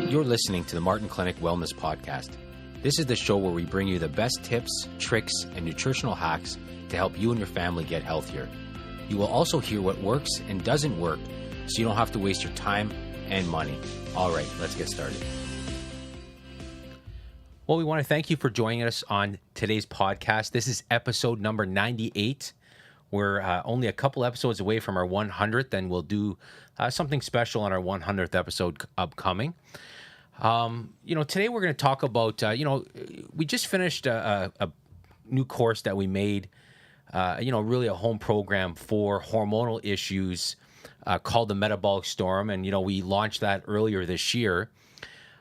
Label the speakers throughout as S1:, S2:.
S1: You're listening to the Martin Clinic Wellness Podcast. This is the show where we bring you the best tips, tricks, and nutritional hacks to help you and your family get healthier. You will also hear what works and doesn't work so you don't have to waste your time and money. All right, let's get started. Well, we want to thank you for joining us on today's podcast. This is episode number 98. We're only a couple episodes away from our 100th, and we'll do something special on our 100th episode upcoming. Today we're going to talk about, we just finished a new course that we made, really a home program for hormonal issues called the Metabolic Storm. And, we launched that earlier this year.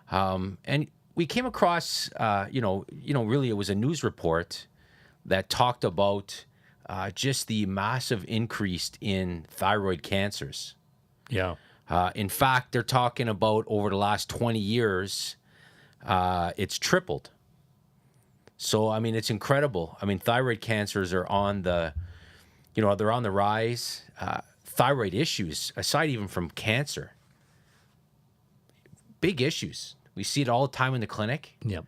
S1: And we came across, really it was a news report that talked about just the massive increase in thyroid cancers.
S2: Yeah.
S1: In fact, they're talking about over the last 20 years, it's tripled. So, it's incredible. Thyroid cancers are on the, they're on the rise. Thyroid issues, aside even from cancer, big issues. We see it all the time in the clinic.
S2: Yep.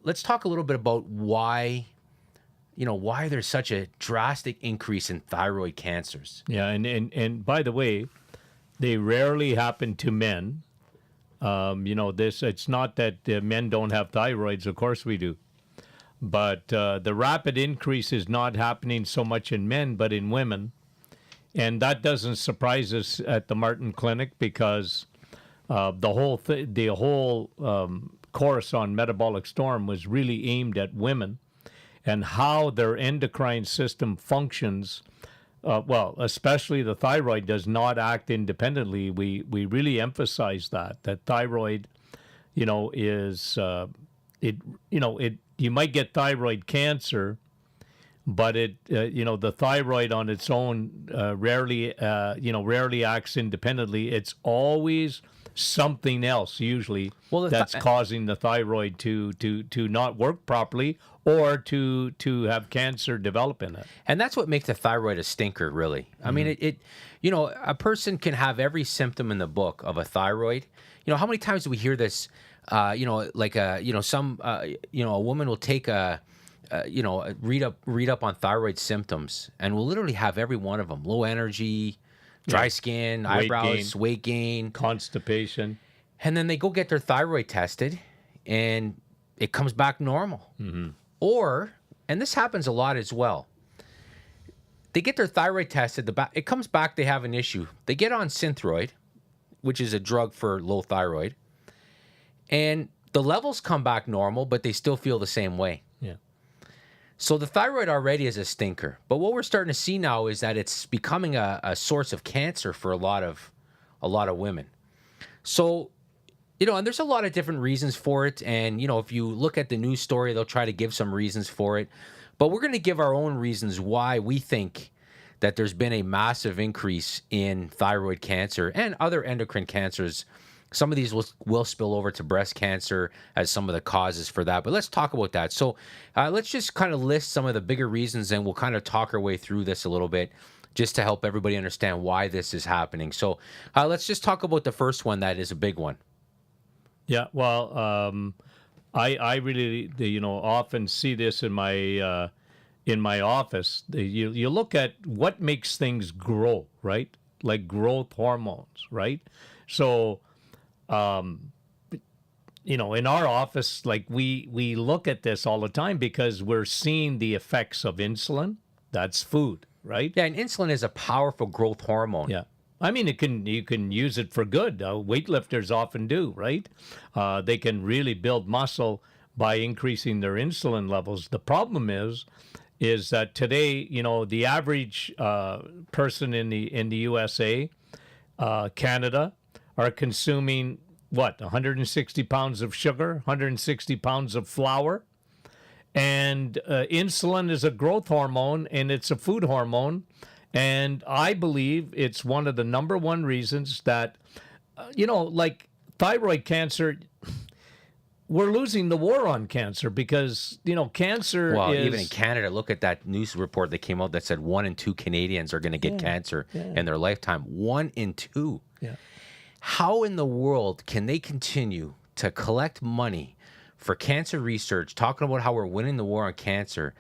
S1: Let's talk a little bit about why there's such a drastic increase in thyroid cancers.
S2: Yeah, and by the way, they rarely happen to men. It's not that men don't have thyroids. Of course we do. But the rapid increase is not happening so much in men, but in women. And that doesn't surprise us at the Martin Clinic because the whole course on Metabolic Storm was really aimed at women and how their endocrine system functions. Especially the thyroid does not act independently. We really emphasize that thyroid, is you might get thyroid cancer, but the thyroid on its own rarely acts independently. It's always something else usually that's causing the thyroid to not work properly or to have cancer develop in it.
S1: And that's what makes the thyroid a stinker, really. Mm-hmm. A person can have every symptom in the book of a thyroid. How many times do we hear this? A woman will take read up on thyroid symptoms and will literally have every one of them: low energy, dry skin, eyebrows, weight gain,
S2: constipation.
S1: And then they go get their thyroid tested and it comes back normal.
S2: Mm-hmm.
S1: Or, and this happens a lot as well, they get their thyroid tested, it comes back they have an issue. They get on Synthroid, which is a drug for low thyroid, and the levels come back normal, but they still feel the same way.
S2: Yeah.
S1: So the thyroid already is a stinker. But what we're starting to see now is that it's becoming a source of cancer for a lot of women. So, and there's a lot of different reasons for it. And, if you look at the news story, they'll try to give some reasons for it. But we're going to give our own reasons why we think that there's been a massive increase in thyroid cancer and other endocrine cancers. Some of these will spill over to breast cancer as some of the causes for that. But let's talk about that. So let's just kind of list some of the bigger reasons, and we'll kind of talk our way through this a little bit just to help everybody understand why this is happening. So let's just talk about the first one that is a big one.
S2: Yeah, well, I really often see this in my office. You look at what makes things grow, right? Like growth hormones, right? So, in our office, like we look at this all the time because we're seeing the effects of insulin. That's food, right?
S1: Yeah, and insulin is a powerful growth hormone.
S2: Yeah. You can use it for good. Weightlifters often do, right? They can really build muscle by increasing their insulin levels. The problem is that today, the average person in the USA, Canada, are consuming 160 pounds of sugar, 160 pounds of flour, and insulin is a growth hormone and it's a food hormone. And I believe it's one of the number one reasons that, like thyroid cancer, we're losing the war on cancer because, cancer is...
S1: even in Canada, look at that news report that came out that said 1 in 2 Canadians are going to get cancer in their lifetime. 1 in 2.
S2: Yeah.
S1: how in the world can they continue to collect money for cancer research, talking about how we're winning the war on cancer,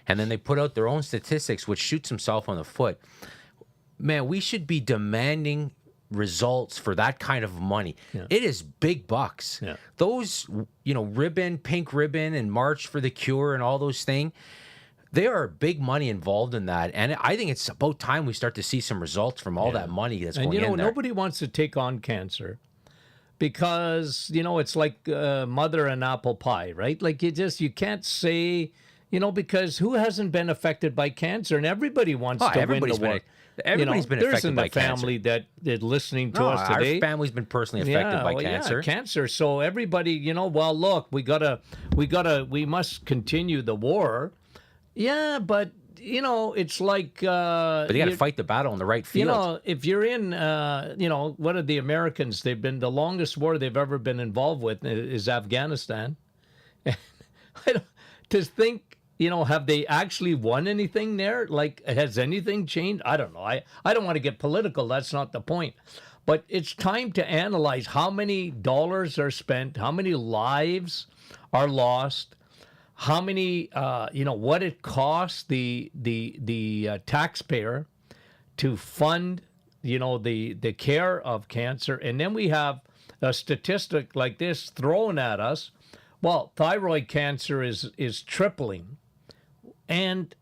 S1: and then they put out their own statistics, which shoots himself on the foot? Man, we should be demanding results for that kind of money.
S2: Yeah.
S1: It is big bucks.
S2: Yeah.
S1: Those, pink ribbon and March for the Cure and all those things, there are big money involved in that. And I think it's about time we start to see some results from all that money that's going in there.
S2: Nobody wants to take on cancer because, it's like mother and apple pie, right? Like you can't say, because who hasn't been affected by cancer? And everybody wants to win the war.
S1: Everybody's been affected by cancer.
S2: There isn't a family that is listening to us today.
S1: Our family's been personally affected by cancer.
S2: Cancer. So everybody, look, we must continue the war. Yeah, but it's like.
S1: But you got to fight the battle in the right field.
S2: If you're in, what are the Americans? They've been the longest war they've ever been involved with is Afghanistan. To think. Have they actually won anything there? Like, has anything changed? I don't know. I don't want to get political. That's not the point. But it's time to analyze how many dollars are spent, how many lives are lost, how many, what it costs the taxpayer to fund, the care of cancer. And then we have a statistic like this thrown at us. Well, thyroid cancer is tripling. And,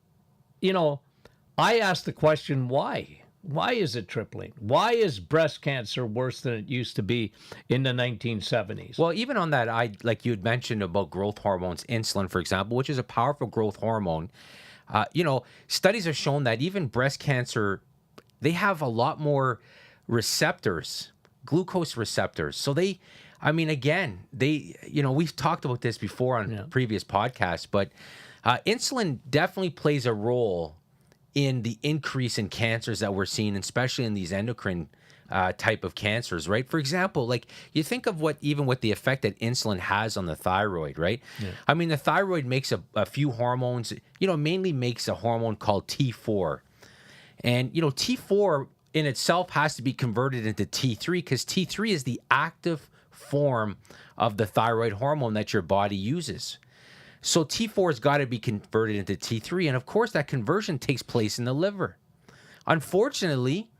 S2: I asked the question, why? Why is it tripling? Why is breast cancer worse than it used to be in the 1970s?
S1: Well, even on that, like you had mentioned about growth hormones, insulin, for example, which is a powerful growth hormone. Studies have shown that even breast cancer, they have a lot more receptors, glucose receptors. So we've talked about this before on previous podcasts, but insulin definitely plays a role in the increase in cancers that we're seeing, especially in these endocrine type of cancers, right? For example, like you think of what the effect that insulin has on the thyroid, right? Yeah. I mean, the thyroid makes a few hormones, mainly makes a hormone called T4. And, T4 in itself has to be converted into T3 because T3 is the active form of the thyroid hormone that your body uses. So T4 has got to be converted into T3. And of course, that conversion takes place in the liver. Unfortunately,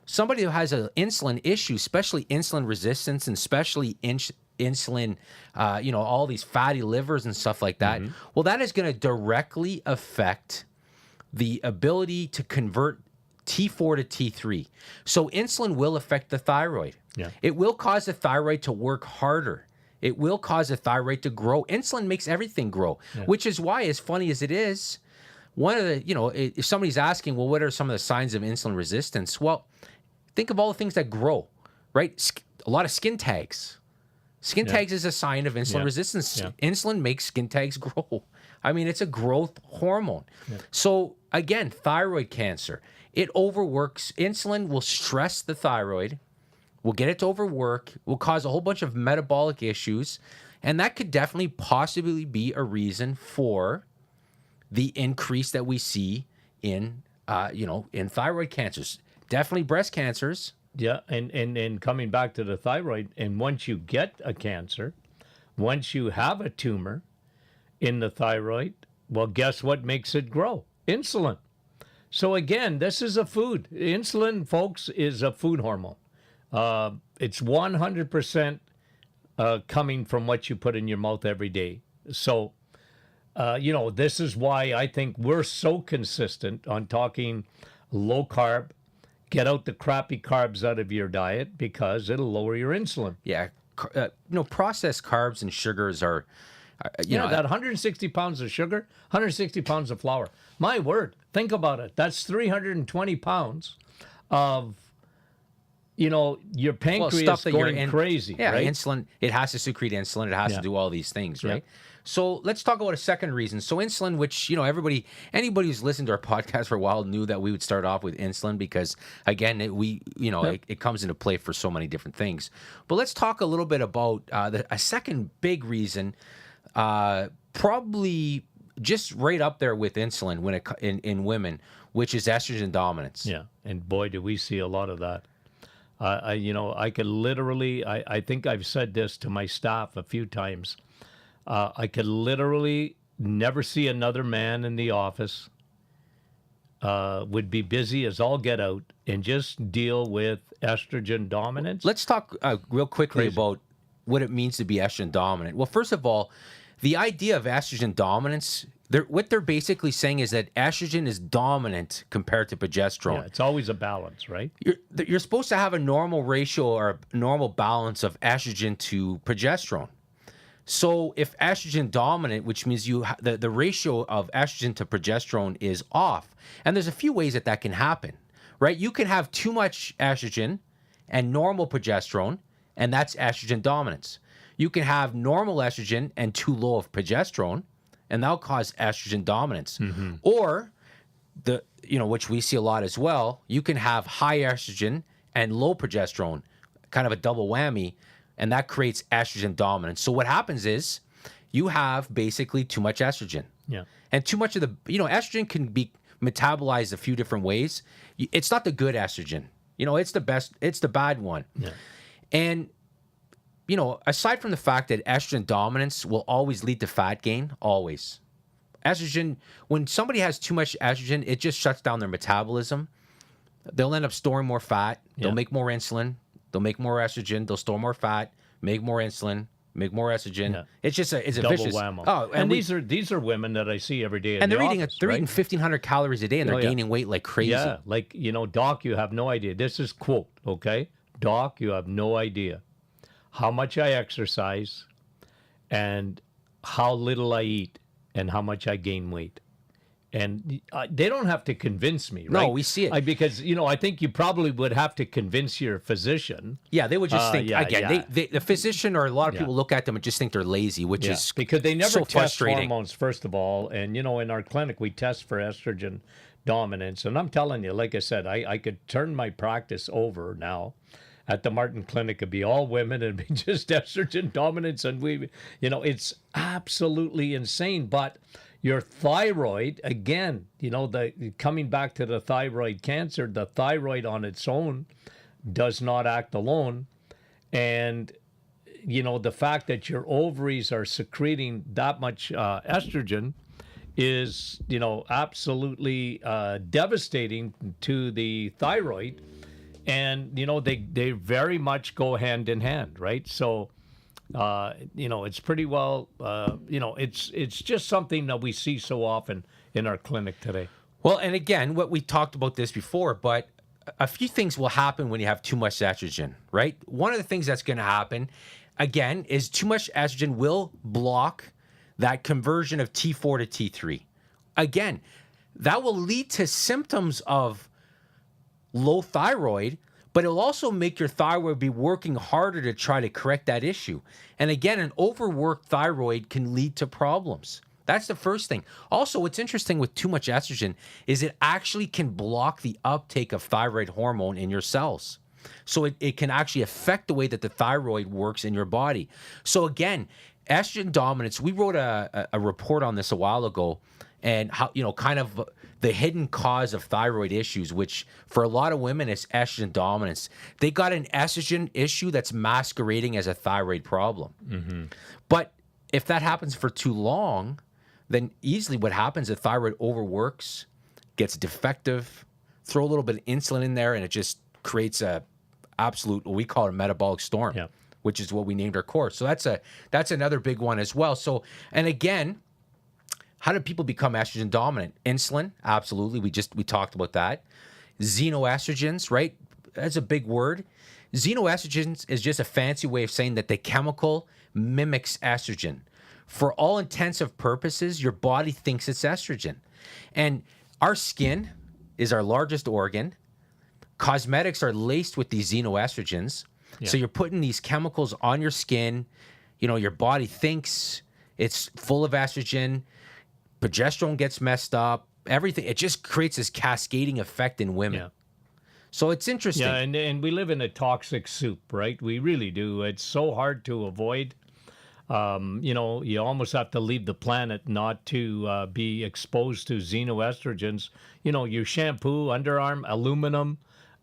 S1: somebody who has an insulin issue, especially insulin resistance and especially insulin, all these fatty livers and stuff like that, well, that is going to directly affect the ability to convert T4 to T3. So insulin will affect the thyroid. Yeah. It will cause the thyroid to work harder. It will cause the thyroid to grow. Insulin makes everything grow, which is why, as funny as it is, one of the, if somebody's asking, well, what are some of the signs of insulin resistance? Well, think of all the things that grow, right? A lot of skin tags. Skin tags is a sign of insulin resistance. Yeah. Insulin makes skin tags grow. I mean, it's a growth hormone. Yeah. So again, thyroid cancer, it overworks. Insulin will stress the thyroid. We'll get it to overwork, will cause a whole bunch of metabolic issues, and that could definitely possibly be a reason for the increase that we see in thyroid cancers. Definitely breast cancers.
S2: Yeah, and coming back to the thyroid, and once you get a cancer, once you have a tumor in the thyroid, well, guess what makes it grow? Insulin. So again, this is a food. Insulin, folks, is a food hormone. It's 100% coming from what you put in your mouth every day. So, this is why I think we're so consistent on talking low carb. Get out the crappy carbs out of your diet because it'll lower your insulin.
S1: Yeah. Processed carbs and sugars are,
S2: that 160 pounds of sugar, 160 pounds of flour. My word, think about it. That's 320 pounds of your pancreas going crazy.
S1: Yeah,
S2: right?
S1: Insulin, it has to secrete insulin. It has to do all these things, right? Yeah. So let's talk about a second reason. So insulin, which, anybody who's listened to our podcast for a while knew that we would start off with insulin because, again, it comes into play for so many different things. But let's talk a little bit about a second big reason, probably just right up there with insulin in women, which is estrogen dominance.
S2: Yeah, and boy, do we see a lot of that. I could literally, I think I've said this to my staff a few times. I could literally never see another man in the office, would be busy as all get out and just deal with estrogen dominance.
S1: Let's talk real quickly
S2: Crazy.
S1: about what it means to be estrogen dominant. Well, first of all, the idea of estrogen dominance, what they're basically saying is that estrogen is dominant compared to progesterone.
S2: Yeah, it's always a balance, right?
S1: You're supposed to have a normal ratio or a normal balance of estrogen to progesterone. So if estrogen dominant, which means the ratio of estrogen to progesterone is off, and there's a few ways that can happen, right? You can have too much estrogen and normal progesterone, and that's estrogen dominance. You can have normal estrogen and too low of progesterone, and that'll cause estrogen dominance. Or which we see a lot as well, you can have high estrogen and low progesterone, kind of a double whammy, and that creates estrogen dominance. So what happens is you have basically too much estrogen.
S2: Yeah.
S1: And too much of estrogen can be metabolized a few different ways. It's not the good estrogen. It's the bad one.
S2: Yeah.
S1: And aside from the fact that estrogen dominance will always lead to fat gain, always. Estrogen, when somebody has too much estrogen, it just shuts down their metabolism. They'll end up storing more fat. They'll make more insulin. They'll make more estrogen. They'll store more fat, make more insulin, make more estrogen. Yeah. It's just it's a
S2: double
S1: vicious.
S2: whammo.
S1: Oh,
S2: and these are women that I see every day.
S1: And they're eating
S2: office,
S1: they're
S2: right?
S1: eating 1,500 calories a day, and they're gaining weight like crazy.
S2: Yeah, like Doc, you have no idea. This is quote, okay? Doc, you have no idea how much I exercise, and how little I eat, and how much I gain weight. And they don't have to convince me, right?
S1: No, we see it.
S2: Because, I think you probably would have to convince your physician.
S1: Yeah, they would just think, the physician or a lot of people look at them and just think they're lazy, which is
S2: because they never
S1: so
S2: test
S1: frustrating.
S2: hormones, first of all. And, in our clinic, we test for estrogen dominance. And I'm telling you, like I said, I could turn my practice over now. At the Martin Clinic, it'd be all women, and it'd be just estrogen dominance. And it's absolutely insane. But your thyroid, again, coming back to the thyroid cancer, the thyroid on its own does not act alone. And, the fact that your ovaries are secreting that much estrogen is, absolutely devastating to the thyroid. And, they very much go hand in hand, right? So, it's pretty well, it's just something that we see so often in our clinic today.
S1: Well, and again, what we talked about this before, but a few things will happen when you have too much estrogen, right? One of the things that's going to happen, again, is too much estrogen will block that conversion of T4 to T3. Again, that will lead to symptoms of low thyroid, but it'll also make your thyroid be working harder to try to correct that issue. And again, an overworked thyroid can lead to problems. That's the first thing. Also, what's interesting with too much estrogen is it actually can block the uptake of thyroid hormone in your cells. So it can actually affect the way that the thyroid works in your body. So again, estrogen dominance, we wrote a report on this a while ago, and how, kind of the hidden cause of thyroid issues, which for a lot of women is estrogen dominance. They got an estrogen issue that's masquerading as a thyroid problem. Mm-hmm. But if that happens for too long, then easily what happens, the thyroid overworks, gets defective, throw a little bit of insulin in there, and it just creates a absolute, what we call it, a metabolic storm, which is what we named our course. So that's another big one as well. So, and again, how do people become estrogen dominant? Insulin, absolutely. We talked about that. Xenoestrogens, right? That's a big word. Xenoestrogens is just a fancy way of saying that the chemical mimics estrogen. For all intensive purposes, your body thinks it's estrogen. And our skin is our largest organ. Cosmetics are laced with these xenoestrogens. Yeah. So you're putting these chemicals on your skin. Your body thinks it's full of estrogen. Progesterone gets messed up, everything. It just creates this cascading effect in women. Yeah. So it's interesting.
S2: Yeah, and we live in a toxic soup, right? We really do. It's so hard to avoid. You almost have to leave the planet not to be exposed to xenoestrogens. Your shampoo, underarm, aluminum,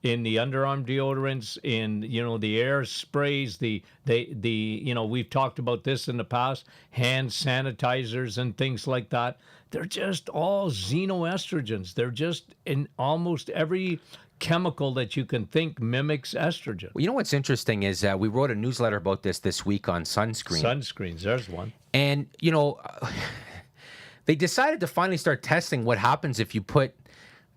S2: in the underarm deodorants, in the air sprays, the we've talked about this in the past, hand sanitizers and things like that. They're just all xenoestrogens. They're just in almost every chemical that you can think mimics estrogen.
S1: Well, you know what's interesting is we wrote a newsletter about this week on sunscreen.
S2: Sunscreens, there's one.
S1: And, they decided to finally start testing what happens if you put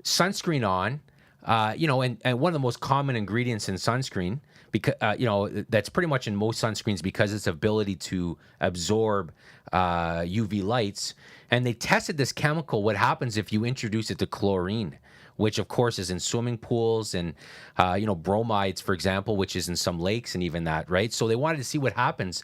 S1: sunscreen on, and one of the most common ingredients in sunscreen, because, that's pretty much in most sunscreens because its ability to absorb UV lights. And they tested this chemical, what happens if you introduce it to chlorine, which of course is in swimming pools and, bromides, for example, which is in some lakes and even that, right? So they wanted to see what happens,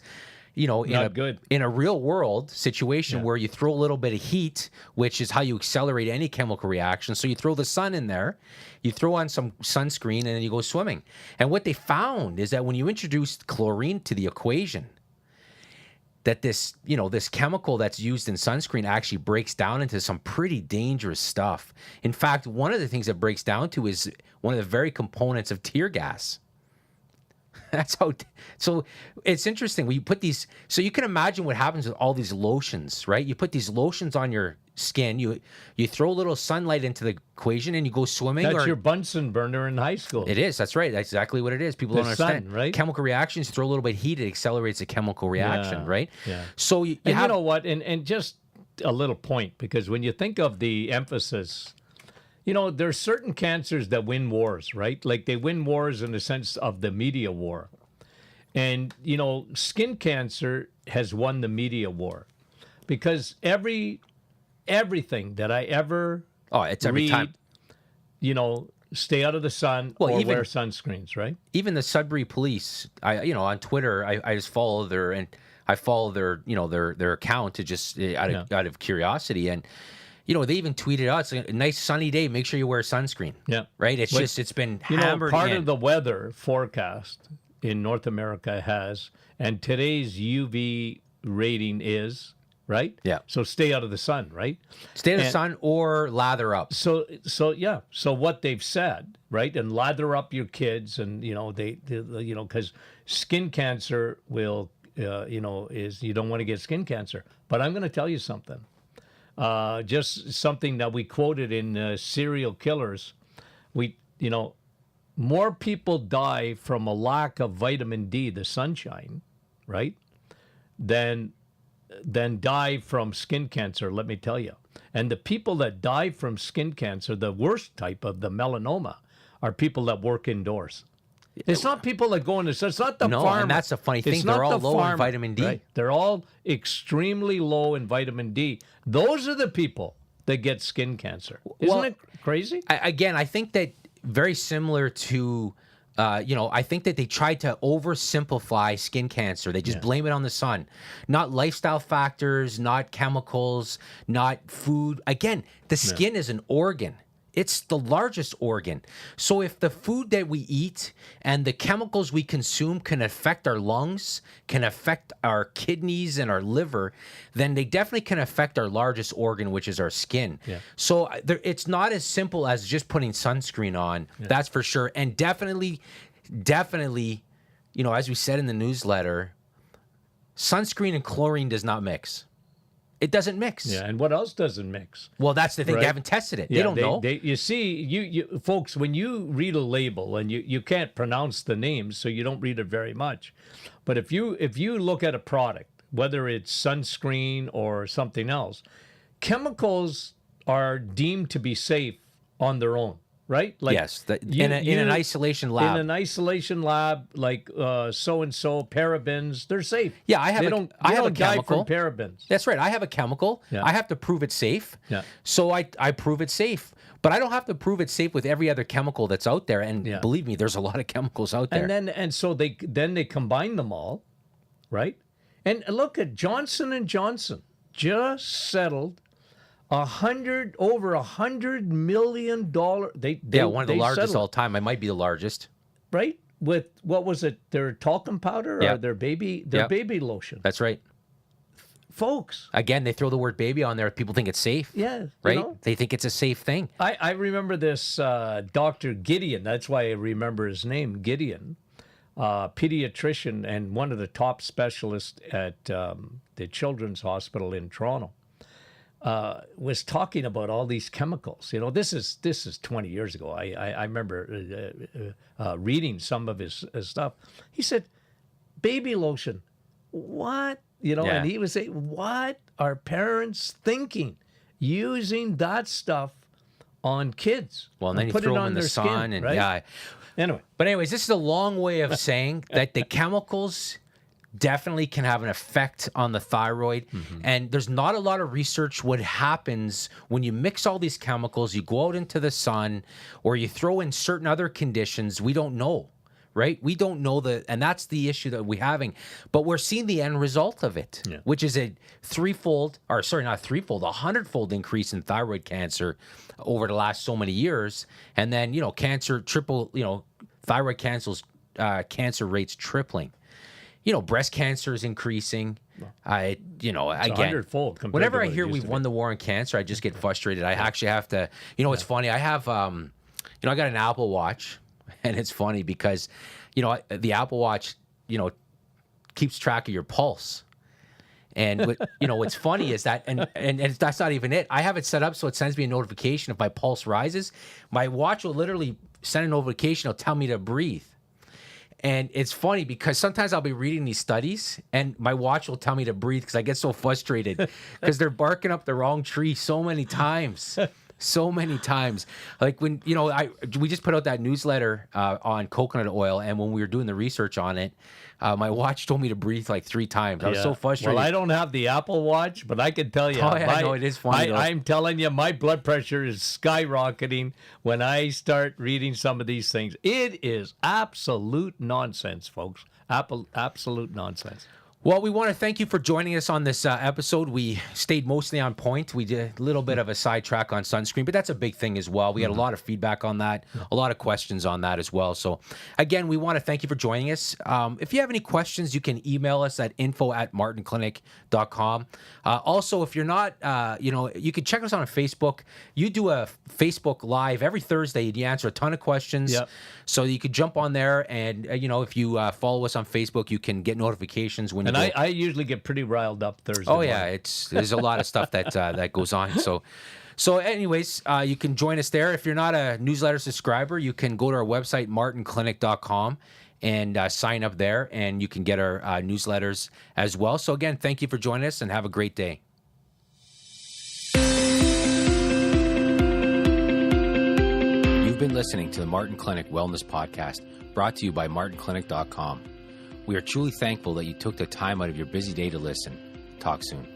S1: in a real world situation where you throw a little bit of heat, which is how you accelerate any chemical reaction. So you throw the sun in there, you throw on some sunscreen, and then you go swimming. And what they found is that when you introduce chlorine to the equation, that this chemical that's used in sunscreen actually breaks down into some pretty dangerous stuff. In fact, one of the things that breaks down to is one of the very components of tear gas. That's how. So it's interesting when you put these. So you can imagine what happens with all these lotions, right? You put these lotions on your skin. You throw a little sunlight into the equation, and you go swimming.
S2: That's your Bunsen burner in high school.
S1: It is. That's right. That's exactly what it is. People don't understand.
S2: Sun, right?
S1: Chemical reactions. Throw a little bit of heat. It accelerates a chemical reaction, right?
S2: Yeah.
S1: So
S2: you know what? And just a little point, because when you think of the emphasis. There's certain cancers that win wars, right? Like they win wars in the sense of the media war. And, skin cancer has won the media war because everything that I ever
S1: it's every
S2: read,
S1: time.
S2: Stay out of the sun or wear sunscreens, right?
S1: Even the Sudbury police, on Twitter, I just follow their account to just out of curiosity. And, they even tweeted out, it's a nice sunny day. Make sure you wear sunscreen. Yeah. Right? It's been hammered
S2: part of the weather forecast in North America has, and today's UV rating is, right?
S1: Yeah.
S2: So stay out of the sun, right?
S1: Stay out of the sun or lather up.
S2: So what they've said, right? And lather up your kids, and, because skin cancer will, is you don't want to get skin cancer. But I'm going to tell you something. Just something that we quoted in Serial Killers. More people die from a lack of vitamin D, the sunshine, right, than die from skin cancer, let me tell you. And the people that die from skin cancer, the worst type of the melanoma, are people that work indoors. It's not people that go into. It's not the farmer.
S1: And that's a funny thing. They're all low in vitamin D.
S2: Right? They're all extremely low in vitamin D. Those are the people that get skin cancer. Isn't it crazy?
S1: I think that very similar to, I think that they tried to oversimplify skin cancer. They just blame it on the sun, not lifestyle factors, not chemicals, not food. Again, the skin is an organ. It's the largest organ. So if the food that we eat and the chemicals we consume can affect our lungs, can affect our kidneys and our liver, then they definitely can affect our largest organ, which is our skin. Yeah. So it's not as simple as just putting sunscreen on. Yeah. That's for sure. And definitely, as we said in the newsletter, sunscreen and chlorine does not mix. It doesn't mix.
S2: Yeah, and what else doesn't mix?
S1: Well, that's the thing. Right? They haven't tested it. They don't know.
S2: You see, you folks, when you read a label, and you can't pronounce the names, so you don't read it very much. But if you look at a product, whether it's sunscreen or something else, chemicals are deemed to be safe on their own. Right? Like
S1: yes, in an isolation lab.
S2: In an isolation lab, like so-and-so, parabens, they're safe.
S1: Yeah, I have a chemical.
S2: Die from parabens.
S1: That's right. I have a chemical. Yeah. I have to prove it's safe. Yeah. So I prove it safe. But I don't have to prove it's safe with every other chemical that's out there. And believe me, there's a lot of chemicals out there.
S2: And so they combine them all, right? And look at Johnson & Johnson just settled over $100 million.
S1: One of the largest all time. It might be the largest.
S2: Right? With what was it? Their talcum powder or their baby lotion.
S1: That's right.
S2: folks.
S1: Again, they throw the word baby on there. People think it's safe.
S2: Yeah.
S1: Right? They think it's a safe thing.
S2: I remember this Dr. Gideon. That's why I remember his name, Gideon. Pediatrician and one of the top specialists at the Children's Hospital in Toronto, was talking about all these chemicals. This is 20 years ago. I remember reading some of his stuff. He said, baby lotion, what? And he would say, what are parents thinking using that stuff on kids?
S1: Well, and then you
S2: put
S1: throw
S2: it
S1: them
S2: on
S1: in the
S2: their
S1: sun,
S2: skin,
S1: and
S2: right? Anyway.
S1: But anyways, this is a long way of saying that the chemicals definitely can have an effect on the thyroid. And there's not a lot of research what happens when you mix all these chemicals, you go out into the sun, or you throw in certain other conditions. We don't know, right? We don't know and that's the issue that we're having. But we're seeing the end result of it, which is a 100-fold increase in thyroid cancer over the last so many years. And then, thyroid cancer rates tripling. Breast cancer is increasing. Again,
S2: 100-fold.
S1: Whenever I hear we've won the war on cancer, I just get frustrated. I actually have to, it's funny. I have, I got an Apple Watch, and it's funny because, the Apple Watch, keeps track of your pulse. And what's funny is that, and that's not even it. I have it set up so it sends me a notification if my pulse rises. My watch will literally send a notification. It'll tell me to breathe. And it's funny because sometimes I'll be reading these studies and my watch will tell me to breathe because I get so frustrated because they're barking up the wrong tree so many times. So many times. Like when, we just put out that newsletter on coconut oil, and when we were doing the research on it, my watch told me to breathe like 3 times. I was so frustrated.
S2: Well, I don't have the Apple Watch, but I can tell you.
S1: No, it is funny.
S2: I'm telling you, my blood pressure is skyrocketing when I start reading some of these things. It is absolute nonsense, folks. Absolute nonsense.
S1: Well, we want to thank you for joining us on this episode. We stayed mostly on point. We did a little bit of a sidetrack on sunscreen, but that's a big thing as well. We had a lot of feedback on that, a lot of questions on that as well. So, again, we want to thank you for joining us. If you have any questions, you can email us at info@martinclinic.com. Also, if you're not, you can check us out on Facebook. You do a Facebook Live every Thursday, and you answer a ton of questions.
S2: Yep.
S1: So you could jump on there, and, if you follow us on Facebook, you can get notifications when you
S2: And I usually get pretty riled up Thursday.
S1: Oh yeah, there's a lot of stuff that goes on. So anyways, you can join us there. If you're not a newsletter subscriber, you can go to our website martinclinic.com and sign up there, and you can get our newsletters as well. So again, thank you for joining us, and have a great day. You've been listening to the Martin Clinic Wellness Podcast, brought to you by martinclinic.com. We are truly thankful that you took the time out of your busy day to listen. Talk soon.